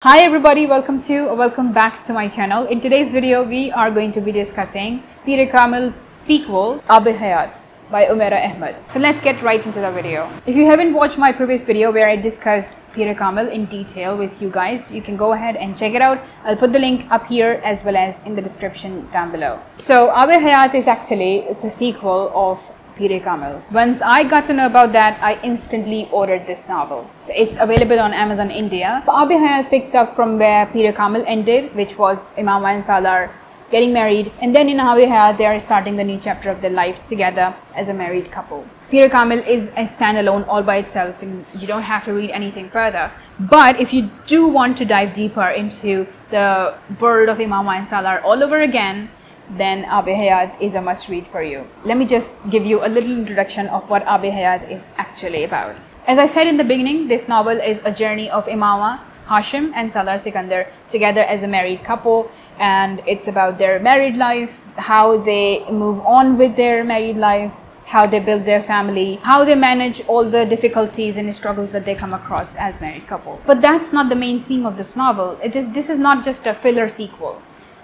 Hi everybody, welcome back to my channel. In today's video, we are going to be discussing Peer-e-Kamil's sequel, Aab-e-Hayat by Umera Ahmed. So let's get right into the video. If you haven't watced my previous video where I discussed Peer-e-Kamil in detail with you guys, you can go ahead and check it out. I'll put the link up here as well as in the description down below. So Aab-e-Hayat is actually a sequel of Peer-e-Kamil. Once I got to know about that, I instantly ordered this novel. It's available on Amazon India. Aab-e-Hayat picks up from where Peer-e-Kamil ended, which was Umera and Salar getting married, and then in Aab-e-Hayat they are starting the new chapter of their life together as a married couple. Peer-e-Kamil is a standalone all by itself and you don't have to read anything further. But if you do want to dive deeper into the world of Umera and Salar all over again, then Aab-e-Hayat is a must read for you. Let me just give you a little introduction of what Aab-e-Hayat is actually about. As I said in the beginning, this novel is a journey of Umera, Hashim and Salar Sikandar together as a married couple, and it's about their married life, how they move on with their married life, how they build their family, how they manage all the difficulties and struggles that they come across as married couple. But that's not the main theme of this novel. This is not just a filler sequel.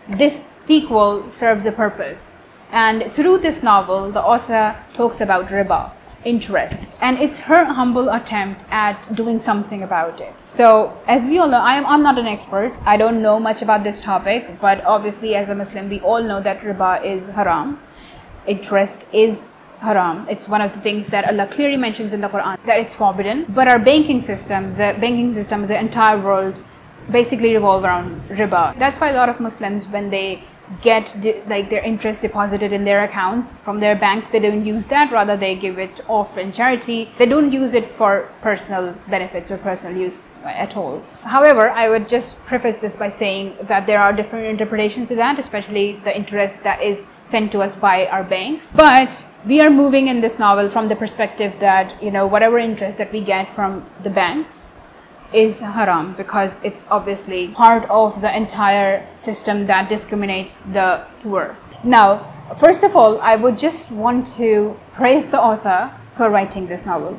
This sequel serves a purpose, and through this novel the author talks about riba, interest, and it's her humble attempt at doing something about it. So as we all know, I'm not an expert, I don't know much about this topic, but obviously as a Muslim we all know that riba is haram, interest is haram. It's one of the things that Allah clearly mentions in the Quran that it's forbidden. But our banking system, the entire world basically revolve around riba. That's why a lot of Muslims, when they get their interest deposited in their accounts from their banks, they don't use that, rather they give it off in charity. They don't use it for personal benefits or personal use at all. However, I would just preface this by saying that there are different interpretations to that, especially the interest that is sent to us by our banks. But we are moving in this novel from the perspective that, you know, whatever interest that we get from the banks is haram, because it's obviously part of the entire system that discriminates the poor. Now, first of all, I would just want to praise the author for writing this novel.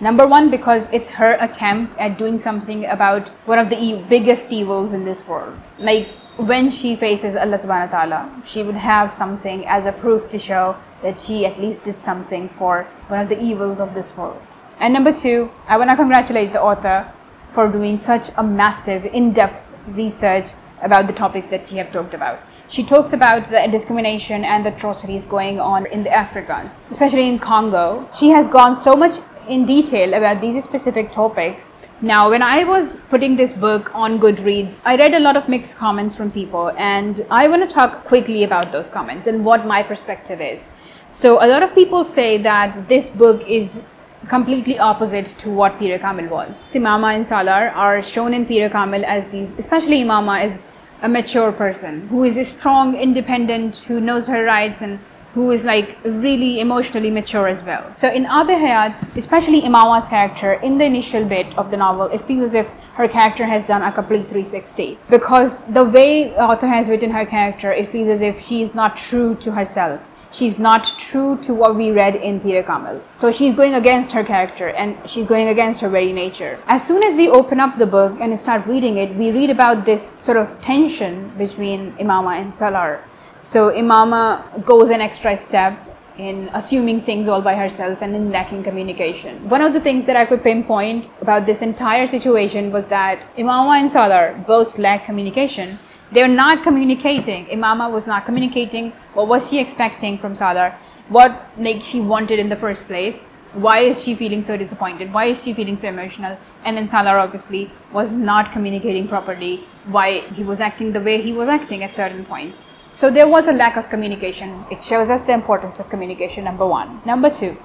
Number one, because it's her attempt at doing something about one of the biggest evils in this world. Like, when she faces Allah subhanahu wa ta'ala, she would have something as a proof to show that she at least did something for one of the evils of this world. And number two, I want to congratulate the author for doing such a massive, in-depth research about the topic that she have talked about. She talks about the discrimination and the atrocities going on in the Africans, especially in Congo. She has gone so much in detail about these specific topics. Now, when I was putting this book on Goodreads, I read a lot of mixed comments from people, and I want to talk quickly about those comments and what my perspective is. So a lot of people say that this book is completely opposite to what Peer-e-Kamil was. Umera and Salar are shown in Peer-e-Kamil as these, especially Umera, is a mature person who is strong, independent, who knows her rights, and who is like really emotionally mature as well. So in Aab-e-Hayat, especially Umera's character, in the initial bit of the novel, it feels as if her character has done a complete 360, because the way the author has written her character, it feels as if she is not true to herself. She's not true to what we read in Peer-e-Kamil. So she's going against her character and she's going against her very nature. As soon as we open up the book and start reading it, we read about this sort of tension between Umera and Salar. So Umera goes an extra step in assuming things all by herself and in lacking communication. One of the things that I could pinpoint about this entire situation was that Umera and Salar both lack communication. They were not communicating. Umera was not communicating. What was she expecting from Salar? What she wanted in the first place? Why is she feeling so disappointed? Why is she feeling so emotional? And then Salar obviously was not communicating properly. Why he was acting the way he was acting at certain points. So there was a lack of communication. It shows us the importance of communication, number one. Number two,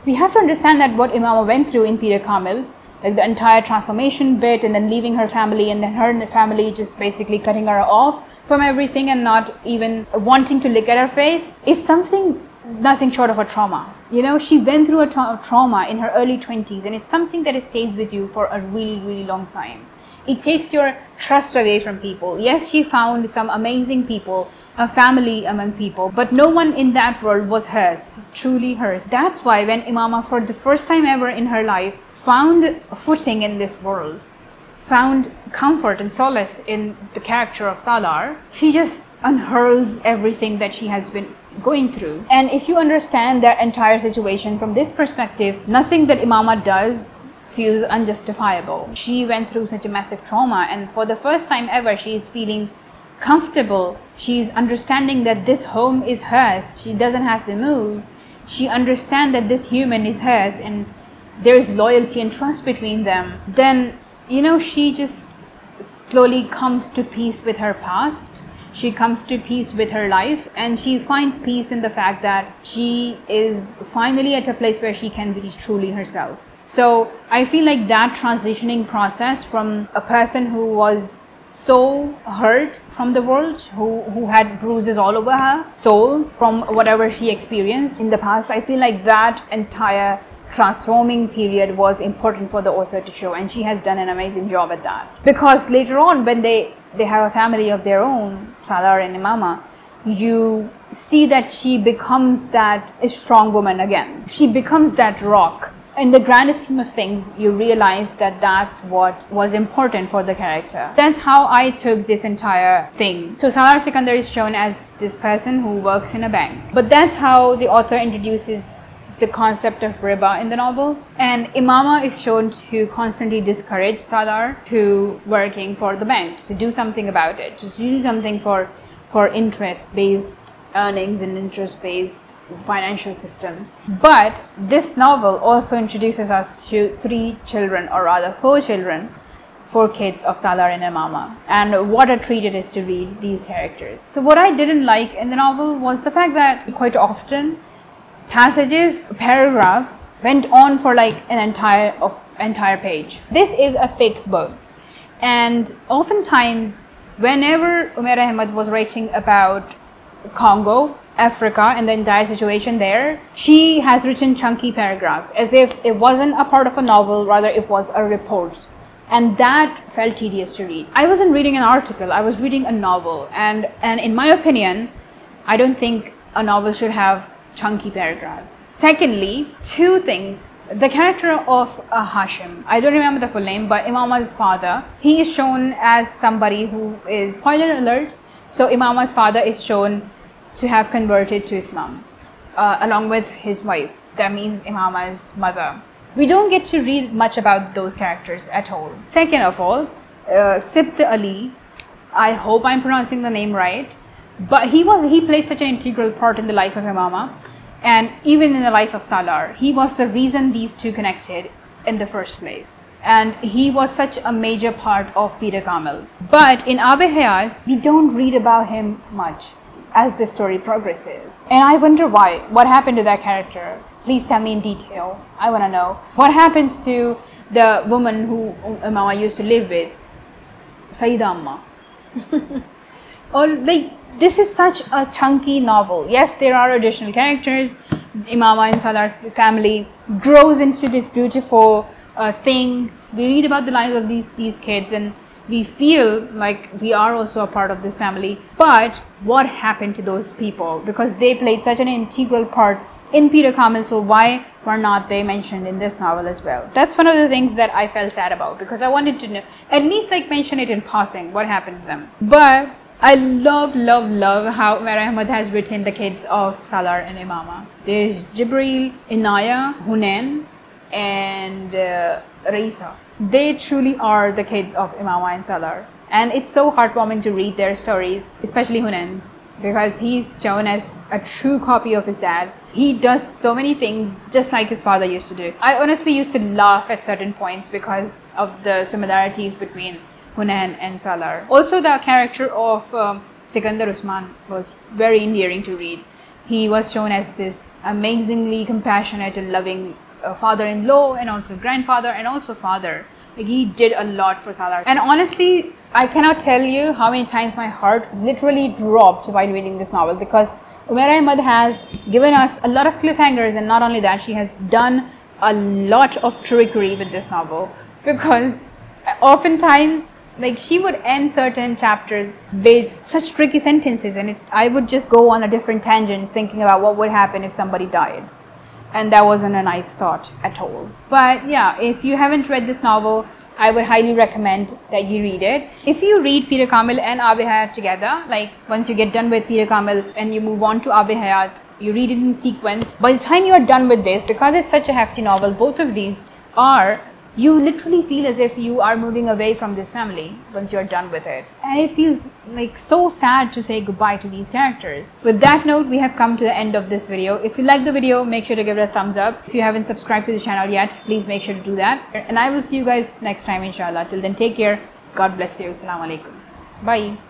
we have to understand that what Umera went through in Peer-e-Kamil, like the entire transformation bit, and then leaving her family, and then her family just basically cutting her off from everything and not even wanting to look at her face, is something nothing short of a trauma. You know, she went through a trauma in her early 20s, and it's something that stays with you for a really, really long time. It takes your trust away from people. Yes, she found some amazing people, a family among people, but no one in that world was hers, truly hers. That's why when Umera, for the first time ever in her life, found a footing in this world, found comfort and solace in the character of Salar, she just unhurls everything that she has been going through. And if you understand that entire situation from this perspective, nothing that Imama does feels unjustifiable. She went through such a massive trauma, and for the first time ever, she is feeling comfortable. She's understanding that this home is hers. She doesn't have to move. She understands that this human is hers, and there's loyalty and trust between them. Then, you know, she just slowly comes to peace with her past. She comes to peace with her life, and she finds peace in the fact that she is finally at a place where she can be truly herself. So I feel like that transitioning process from a person who was so hurt from the world, who had bruises all over her soul from whatever she experienced in the past, I feel like that entire transforming period was important for the author to show, and she has done an amazing job at that. Because later on, when they have a family of their own, Salar and Imama, you see that she becomes that strong woman again. She becomes that rock. In the grand scheme of things, you realize that that's what was important for the character. That's how I took this entire thing. So Salar Sikandar is shown as this person who works in a bank. But that's how the author introduces the concept of riba in the novel. And Imama is shown to constantly discourage Salar to working for the bank, to do something about it, just do something for interest-based earnings and interest-based financial systems. But this novel also introduces us to 3 children, or rather 4 children, 4 kids of Salar and Imama, and what a treat it is to read these characters. So what I didn't like in the novel was the fact that quite often passages, paragraphs went on for like an entire page. This is a thick book, and oftentimes whenever Umera Ahmed was writing about Congo, Africa, and the entire situation there, she has written chunky paragraphs as if it wasn't a part of a novel, rather it was a report, and that felt tedious to read. I wasn't reading an article, I was reading a novel, and in my opinion, I don't think a novel should have chunky paragraphs. Secondly, 2 things. The character of Hashim, I don't remember the full name, but Imama's father, he is shown as somebody who is, spoiler alert, so Imama's father is shown to have converted to Islam along with his wife. That means Imama's mother. We don't get to read much about those characters at all. Second of all, Sibt Ali, I hope I'm pronouncing the name right, but he played such an integral part in the life of Imama, and even in the life of Salar. He was the reason these 2 connected in the first place, and he was such a major part of Peer-e-Kamil. But in Aab-e-Hayat, we don't read about him much as the story progresses, and I wonder why. What happened to that character? Please tell me in detail. I want to know what happened to the woman who Imama used to live with, Sayyida Amma. Or like, this is such a chunky novel. Yes, there are additional characters. Imama and Salar's family grows into this beautiful thing. We read about the lives of these kids, and we feel like we are also a part of this family. But what happened to those people? Because they played such an integral part in Peer-e-Kamil, so why were not they mentioned in this novel as well? That's one of the things that I felt sad about, because I wanted to know, at least like mention it in passing, what happened to them. But I love how Umera Ahmed has written the kids of Salar and Imama. There's Jibril, Inaya, Hunain, and Raisa. They truly are the kids of Imama and Salar, and it's so heartwarming to read their stories, especially Hunain's, because he's shown as a true copy of his dad. He does so many things just like his father used to do. I honestly used to laugh at certain points because of the similarities between Hunain and Salar. Also, the character of Sikandar Usman was very endearing to read. He was shown as this amazingly compassionate and loving father-in-law, and also grandfather, and also father. Like, he did a lot for Salar. And honestly, I cannot tell you how many times my heart literally dropped while reading this novel, because Umera Ahmed has given us a lot of cliffhangers, and not only that, she has done a lot of trickery with this novel, because oftentimes, like, she would end certain chapters with such tricky sentences, and I would just go on a different tangent thinking about what would happen if somebody died. And that wasn't a nice thought at all. But yeah, if you haven't read this novel, I would highly recommend that you read it. If you read Peer-e-Kamil and Aab-e-Hayat together, like once you get done with Peer-e-Kamil and you move on to Aab-e-Hayat, you read it in sequence. By the time you are done with this, because it's such a hefty novel, both of these are, you literally feel as if you are moving away from this family once you're done with it. And it feels like so sad to say goodbye to these characters. With that note, we have come to the end of this video. If you like the video, make sure to give it a thumbs up. If you haven't subscribed to the channel yet, please make sure to do that. And I will see you guys next time, inshallah. Till then, take care. God bless you. Assalamu alaikum. Bye.